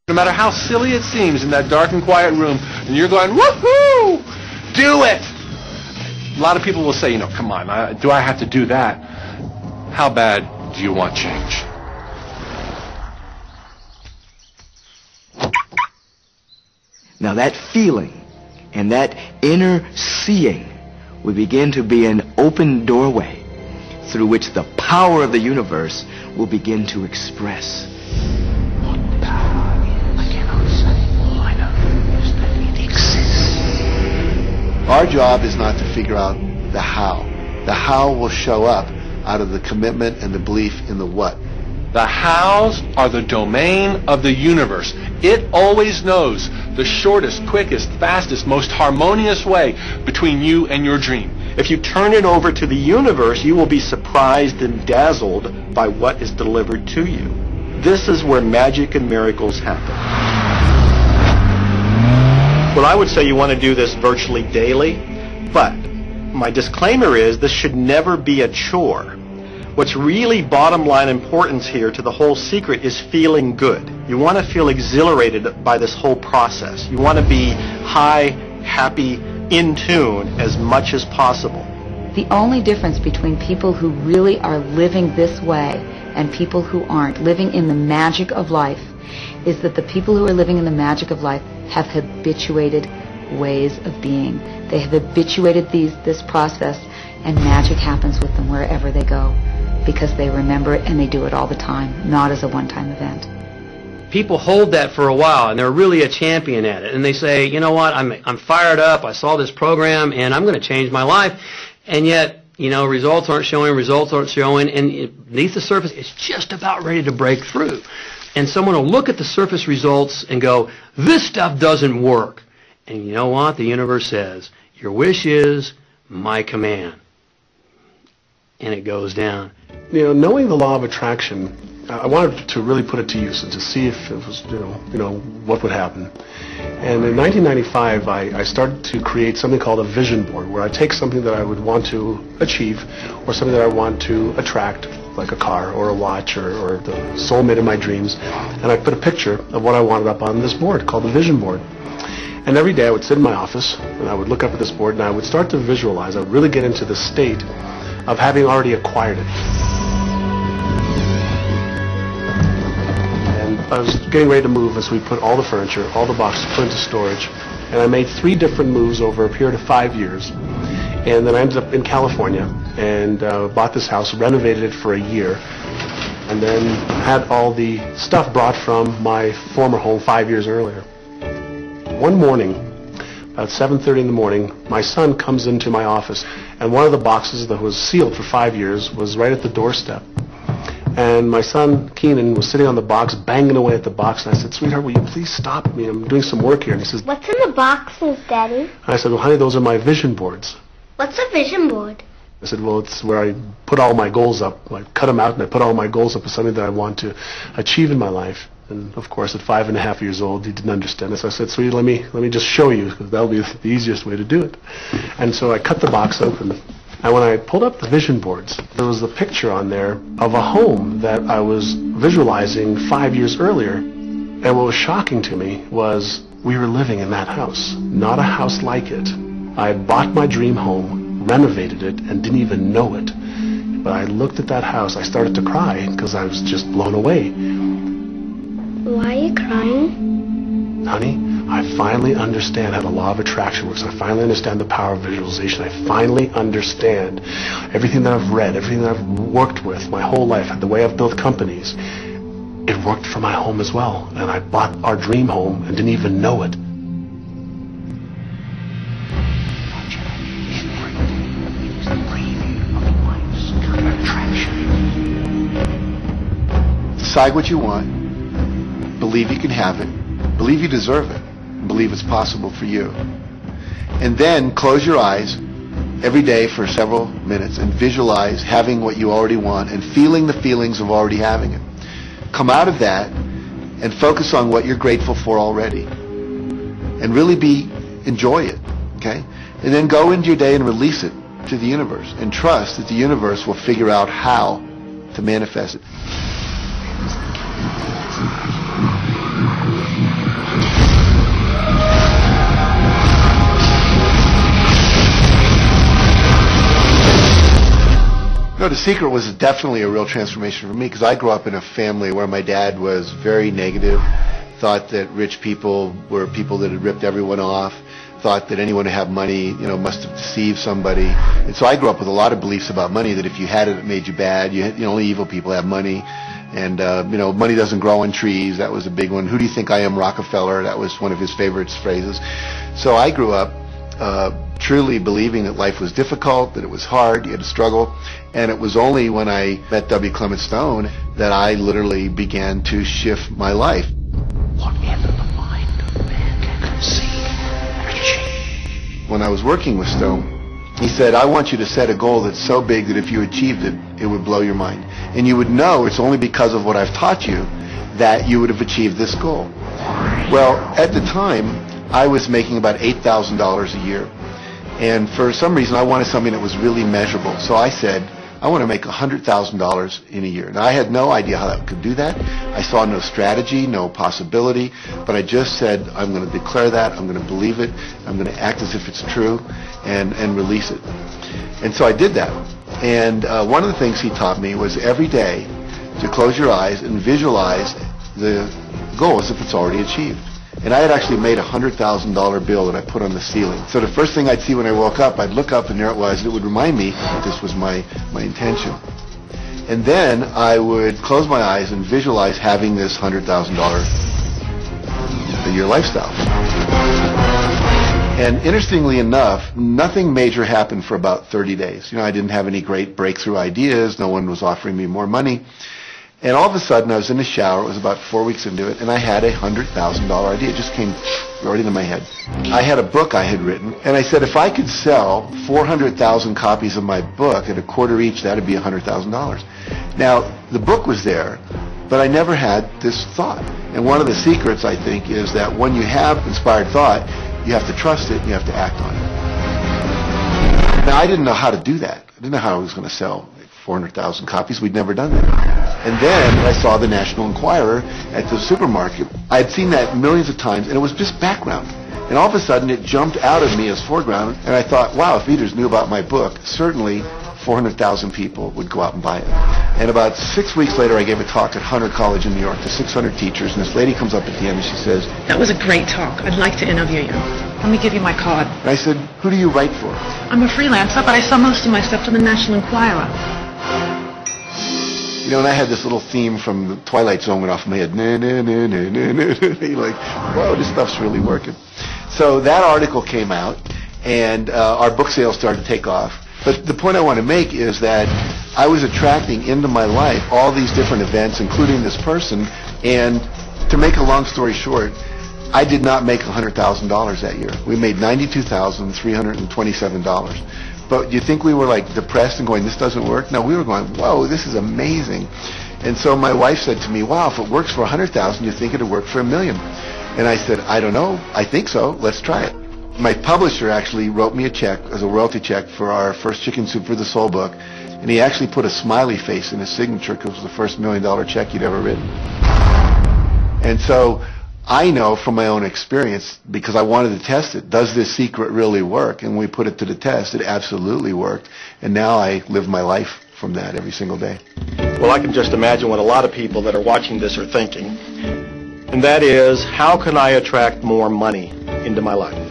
No matter how silly it seems in that dark and quiet room, and you're going, woohoo, do it. A lot of people will say, come on, do I have to do that? How bad do you want change? Now that feeling and that inner seeing will begin to be an open doorway through which the power of the universe will begin to express. What power I cannot say. All I know is that it exists. Our job is not to figure out the how. The how will show up out of the commitment and the belief in the what. The hows are the domain of the universe. It always knows the shortest, quickest, fastest, most harmonious way between you and your dream. If you turn it over to the universe, you will be surprised and dazzled by what is delivered to you. This is where magic and miracles happen. Well, I would say you want to do this virtually daily, but my disclaimer is this should never be a chore. What's really bottom line importance here to the whole secret is feeling good. You want to feel exhilarated by this whole process. You want to be high, happy, in tune as much as possible. The only difference between people who really are living this way and people who aren't, living in the magic of life, is that the people who are living in the magic of life have habituated ways of being. They have habituated this process, and magic happens with them wherever they go, because they remember it and they do it all the time, not as a one-time event. People hold that for a while, and they're really a champion at it. And they say, you know what, I'm fired up, I saw this program, and I'm going to change my life. And yet, results aren't showing, and beneath the surface, it's just about ready to break through. And someone will look at the surface results and go, this stuff doesn't work. And you know what? The universe says, your wish is my command. And it goes down. Knowing the law of attraction, I wanted to really put it to use and to see if it was, what would happen. And in 1995, I started to create something called a vision board, where I take something that I would want to achieve, or something that I want to attract, like a car or a watch or the soulmate of my dreams, and I put a picture of what I wanted up on this board called the vision board. And every day I would sit in my office and I would look up at this board and I would start to visualize. I would really get into the state of having already acquired it. And I was getting ready to move, as we put all the furniture, all the boxes, put into storage. And I made 3 different moves over a period of 5 years. And then I ended up in California and bought this house, renovated it for a year, and then had all the stuff brought from my former home 5 years earlier. One morning, about 7:30 in the morning, my son comes into my office, and one of the boxes that was sealed for 5 years was right at the doorstep. And my son, Keenan, was sitting on the box, banging away at the box, and I said, sweetheart, will you please stop me? I'm doing some work here. And he says, what's in the boxes, Daddy? And I said, well, honey, those are my vision boards. What's a vision board? I said, well, it's where I put all my goals up. I cut them out and I put all my goals up as something that I want to achieve in my life. And of course, at 5.5 years old, he didn't understand it. So I said, sweetie, let me just show you, because that'll be the easiest way to do it. And so I cut the box open. And when I pulled up the vision boards, there was a picture on there of a home that I was visualizing 5 years earlier. And what was shocking to me was we were living in that house, not a house like it. I had bought my dream home, renovated it, and didn't even know it. But I looked at that house, I started to cry because I was just blown away. Why are you crying? Honey, I finally understand how the law of attraction works. I finally understand the power of visualization. I finally understand everything that I've read, everything that I've worked with my whole life, the way I've built companies. It worked for my home as well. And I bought our dream home and didn't even know it. Decide what you want, believe you can have it, believe you deserve it, and believe it's possible for you. And then close your eyes every day for several minutes and visualize having what you already want and feeling the feelings of already having it. Come out of that and focus on what you're grateful for already. And really enjoy it, okay? And then go into your day and release it to the universe and trust that the universe will figure out how to manifest it. The Secret was definitely a real transformation for me because I grew up in a family where my dad was very negative, thought that rich people were people that had ripped everyone off, thought that anyone who had money, must have deceived somebody. And so I grew up with a lot of beliefs about money, that if you had it, it made you bad. Only evil people have money. And, money doesn't grow on trees. That was a big one. Who do you think I am, Rockefeller? That was one of his favorite phrases. So I grew up truly believing that life was difficult, that it was hard, you had to struggle. And it was only when I met W. Clement Stone that I literally began to shift my life. What in the mind of man can conceive and achieve? When I was working with Stone, he said, I want you to set a goal that's so big that if you achieved it, it would blow your mind. And you would know it's only because of what I've taught you that you would have achieved this goal. Well, at the time, I was making about $8,000 a year. And for some reason, I wanted something that was really measurable. So I said, I want to make $100,000 in a year. Now, I had no idea how I could do that. I saw no strategy, no possibility, but I just said, I'm going to declare that, I'm going to believe it, I'm going to act as if it's true, and release it. And so I did that. And one of the things he taught me was every day to close your eyes and visualize the goal as if it's already achieved. And I had actually made a $100,000 bill that I put on the ceiling. So the first thing I'd see when I woke up, I'd look up and there it was, and it would remind me that this was my intention. And then I would close my eyes and visualize having this $100,000 a year lifestyle. And interestingly enough, nothing major happened for about 30 days. I didn't have any great breakthrough ideas. No one was offering me more money. And all of a sudden, I was in the shower. It was about 4 weeks into it, and I had a $100,000 idea. It just came right into my head. I had a book I had written, and I said, if I could sell 400,000 copies of my book at a quarter each, that would be $100,000. Now, the book was there, but I never had this thought. And one of the secrets, I think, is that when you have inspired thought, you have to trust it, and you have to act on it. Now, I didn't know how to do that. I didn't know how I was going to sell 400,000 copies. We'd never done that. And then I saw the National Enquirer at the supermarket. I had seen that millions of times, and it was just background. And all of a sudden, it jumped out of me as foreground, and I thought, wow, if readers knew about my book, certainly 400,000 people would go out and buy it. And about 6 weeks later, I gave a talk at Hunter College in New York to 600 teachers, and this lady comes up at the end and she says, that was a great talk. I'd like to interview you. Let me give you my card. And I said, who do you write for? I'm a freelancer, but I sell most of my stuff to the National Enquirer. And I had this little theme from the Twilight Zone went off in my head. You're like, whoa, this stuff's really working. So that article came out, and our book sales started to take off. But the point I want to make is that I was attracting into my life all these different events, including this person. And to make a long story short, I did not make $100,000 that year. We made $92,327. But you think we were like depressed and going, this doesn't work? No, we were going, whoa, this is amazing. And so my wife said to me, wow, if it works for 100,000, you think it'd work for $1 million? And I said, I don't know. I think so. Let's try it. My publisher actually wrote me a check as a royalty check for our first Chicken Soup for the Soul book. And he actually put a smiley face in his signature because it was the first $1 million check he'd ever written. And so I know from my own experience, because I wanted to test it, does this secret really work? And when we put it to the test, it absolutely worked. And now I live my life from that every single day. Well, I can just imagine what a lot of people that are watching this are thinking. And that is, how can I attract more money into my life?